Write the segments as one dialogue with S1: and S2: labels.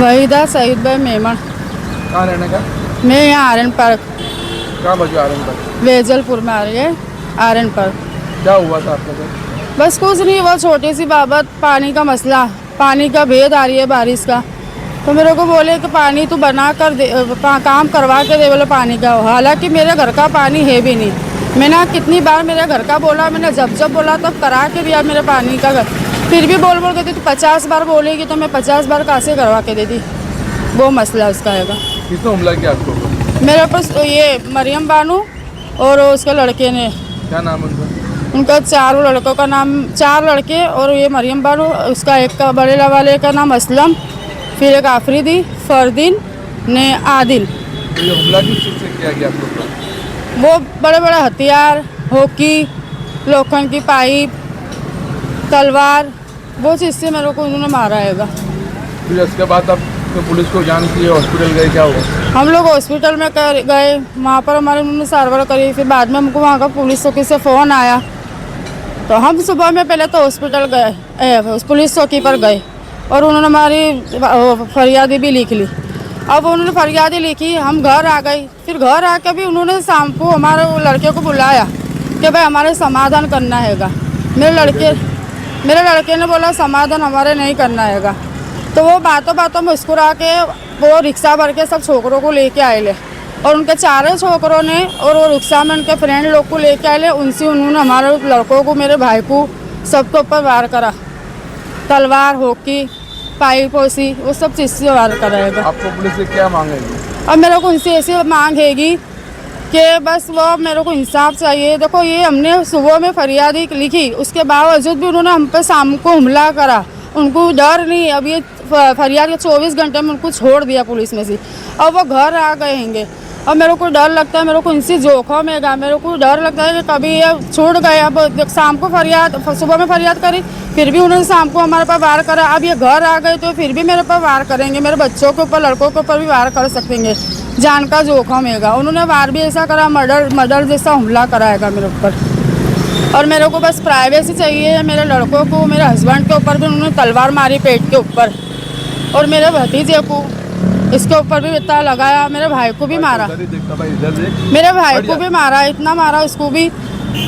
S1: वहीदा सईद भाई मेमन।
S2: कहाँ रहने का?
S1: मैं यहाँ आर्यन पार्क
S2: कहाँ बजे आ रहे हैं?
S1: वेजलपुर में आ रही है। आर्यन पार्क।
S2: क्या हुआ था आपके साथ?
S1: बस कुछ नहीं, वो छोटी सी बाबत पानी का मसला, पानी का भेद आ रही है बारिश का। तो मेरे को बोले कि पानी तू बना कर दे, काम करवा के दे बोले पानी का। हालांकि मेरे घर का पानी है भी नहीं। मैंने कितनी बार मेरे घर का बोला, मैंने जब बोला तब करा के दिया मेरे पानी का घर। फिर भी बोल के दी, तू 50 बार बोलेगी तो मैं 50 बार कैसे करवा के दे दी। वो मसला उसका है।
S2: किसने हमला किया आपको?
S1: मेरे पास ये मरियम बानू और उसके लड़के ने।
S2: क्या नाम है
S1: उनका चारों लड़कों का नाम, 4 लड़के और ये मरियम बानू, उसका एक का बड़े वाले का नाम असलम, फिर एक आफरीदी, फरदीन ने आदिल।
S2: तो ये हमला किस चीज़ से किया गया आपको?
S1: वो बड़े बड़े हथियार, हॉकी, लोखंड की पाइप, तलवार, वो चीज़ से मेरे को उन्होंने मारा है।
S2: फिर उसके बाद आप तो पुलिस को जान की हॉस्पिटल गए, क्या हुआ?
S1: हम लोग हॉस्पिटल में गए, वहाँ पर हमारे उन्होंने सारवार करी। फिर बाद में हमको वहाँ का पुलिस चौकी से फ़ोन आया, तो हम सुबह में पहले तो हॉस्पिटल गए, पुलिस चौकी पर गए और उन्होंने हमारी फरियादी भी लिख ली। अब उन्होंने फरियादी लिखी, हम घर आ गए। फिर घर आके भी उन्होंने शाम को हमारे लड़के को बुलाया कि भाई हमारे समाधान करना हैगा। मेरे लड़के ने बोला समाधान हमारे नहीं करना हैगा। तो वो बातों मुस्कुरा के वो रिक्शा भर के सब छोकरों को लेके आए ले, और उनके 4 छोकरों ने और वो रिक्शा में उनके फ्रेंड लोग को लेके आए ले। उनसे उन्होंने हमारे लड़कों को, मेरे भाई को, सबके ऊपर वार करा। तलवार, हॉकी, पाइप, ओसी, वो सब चीज़ से वार कराएगा।
S2: आपको पुलिस से क्या मांगेगी?
S1: अब मेरे को उनसे ऐसी मांग हैगी कि बस वो मेरे को इंसाफ चाहिए। देखो ये हमने सुबह में फरियादी लिखी, उसके बावजूद भी उन्होंने हम पे शाम को हमला करा। उनको डर नहीं, अब ये फरियाद के 24 घंटे में उनको छोड़ दिया पुलिस में से। अब वो घर आ गए हैंगे। अब मेरे को डर लगता है, मेरे को इनसे जोखम हैगा। मेरे को डर लगता है कि कभी ये छूट गए। अब शाम को सुबह में फरियाद करी, फिर भी उन्होंने शाम को हमारे पर वार करा। अब ये घर आ गए तो फिर भी मेरे पर वार करेंगे। मेरे बच्चों के ऊपर, लड़कों के ऊपर भी वार कर सकेंगे। जान का जोखम हैगा। उन्होंने वार भी ऐसा करा, मर्डर जैसा हमला कराएगा मेरे ऊपर। और मेरे को बस प्राइवेसी चाहिए। मेरे लड़कों को, मेरे हस्बैंड के ऊपर भी उन्होंने तलवार मारी पेट के ऊपर, और मेरे भतीजे को, इसके ऊपर भी इतना लगाया। मेरे भाई को भी मारा, मेरे भाई को भी मारा, इतना मारा उसको भी,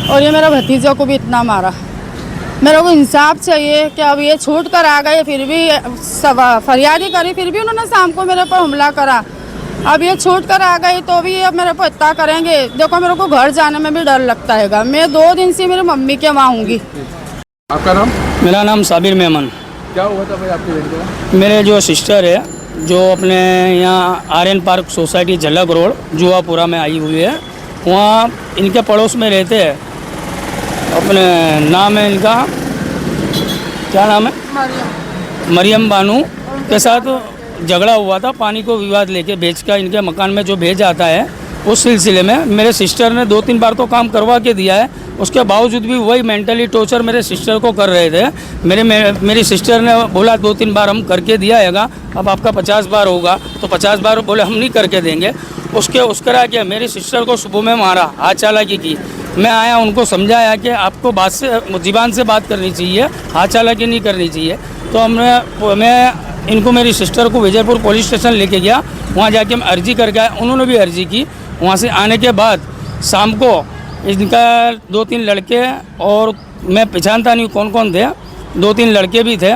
S1: और ये मेरे भतीजे को भी इतना मारा। मेरे को इंसाफ चाहिए कि अब ये छूट कर आ गए, फिर भी फरियादी करी, फिर भी उन्होंने शाम को मेरे पर हमला करा। अब ये छूट कर आ गई तो भी अब मेरे को इतना करेंगे। देखो मेरे को घर जाने में भी डर लगता है। मैं 2 दिन से मेरी मम्मी के वहाँ हूँगी।
S2: आपका नाम?
S3: मेरा नाम साबिर मेमन।
S2: क्या हुआ था भाई आपके बेटे?
S3: मेरे जो सिस्टर है, जो अपने यहाँ आर्यन पार्क सोसाइटी झलक रोड जुआपुरा में आई हुई है, वहाँ इनके पड़ोस में रहते हैं। अपने नाम है इनका, क्या नाम है? मरियम बानू के साथ झगड़ा हुआ था पानी को विवाद लेके। भेज का इनके मकान में जो भेज आता है, उस सिलसिले में मेरे सिस्टर ने 2-3 बार तो काम करवा के दिया है। उसके बावजूद भी वही मेंटली टॉर्चर मेरे सिस्टर को कर रहे थे। मेरी सिस्टर ने बोला 2-3 बार हम करके दिया हैगा, अब आपका 50 बार होगा। तो 50 बार बोले हम नहीं करके देंगे। उसके क्या मेरी सिस्टर को सुबह में मारा, हाथ चालाकी की। मैं आया, उनको समझाया कि आपको ज़ुबान से बात करनी चाहिए, हाथ चालाकी नहीं करनी चाहिए। तो मैं इनको, मेरी सिस्टर को विजयपुर पुलिस स्टेशन लेके गया। वहाँ जाके मैं अर्जी करके आया, उन्होंने भी अर्जी की। वहाँ से आने के बाद शाम को इनका 2-3 लड़के, और मैं पहचानता नहीं कौन कौन थे, 2-3 लड़के भी थे।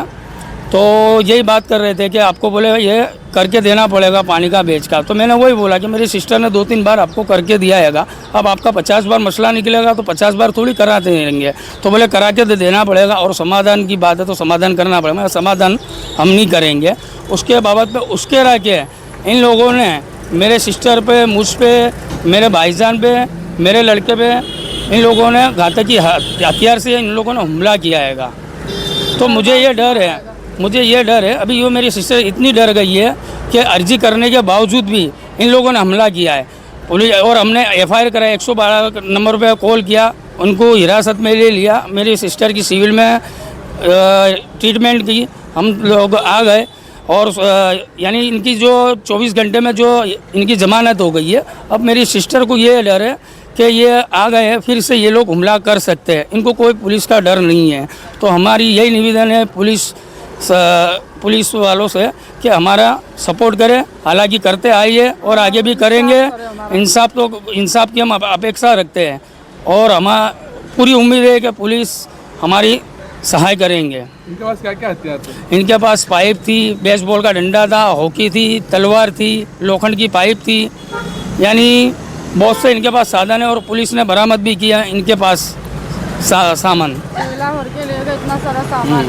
S3: तो यही बात कर रहे थे कि आपको बोले ये करके देना पड़ेगा पानी का बेच का। तो मैंने वही बोला कि मेरी सिस्टर ने 2-3 बार आपको करके दिया हैगा, अब आपका 50 बार मसला निकलेगा तो 50 बार थोड़ी कराते रहेंगे। तो बोले करा के देना पड़ेगा, और समाधान की बात है तो समाधान करना पड़ेगा। समाधान हम नहीं करेंगे। उसके बाबत पे उसके रह के इन लोगों ने मेरे सिस्टर पे, मुझ पे, मेरे भाईजान पे, मेरे लड़के पे, इन लोगों ने घातकी हथियार से इन लोगों ने हमला किया हैगा। तो मुझे ये डर है, अभी वो मेरी सिस्टर इतनी डर गई है कि अर्जी करने के बावजूद भी इन लोगों ने हमला किया है। पुलिस, और हमने FIR कराया, 112 नंबर पे कॉल किया, उनको हिरासत में ले लिया। मेरी सिस्टर की सिविल में ट्रीटमेंट की, हम लोग आ गए। और यानी इनकी जो 24 घंटे में जो इनकी ज़मानत हो गई है। अब मेरी सिस्टर को ये डर है कि ये आ गए हैं, फिर से ये लोग हमला कर सकते हैं। इनको कोई पुलिस का डर नहीं है। तो हमारी यही निवेदन है पुलिस पुलिस वालों से कि हमारा सपोर्ट करें, हालांकि करते आई है और आगे भी करेंगे। इंसाफ की हम अपेक्षा रखते हैं और हमारा पूरी उम्मीद है कि पुलिस हमारी सहाय करेंगे।
S2: इनके पास क्या क्या हथियार थे?
S3: इनके पास पाइप थी, बेसबॉल का डंडा था, हॉकी थी, तलवार थी, लोखंड की पाइप थी, यानी बहुत से इनके पास साधन है और पुलिस ने बरामद भी किया इनके पास सामान।
S1: महिला भर के ले गए इतना सारा सामान।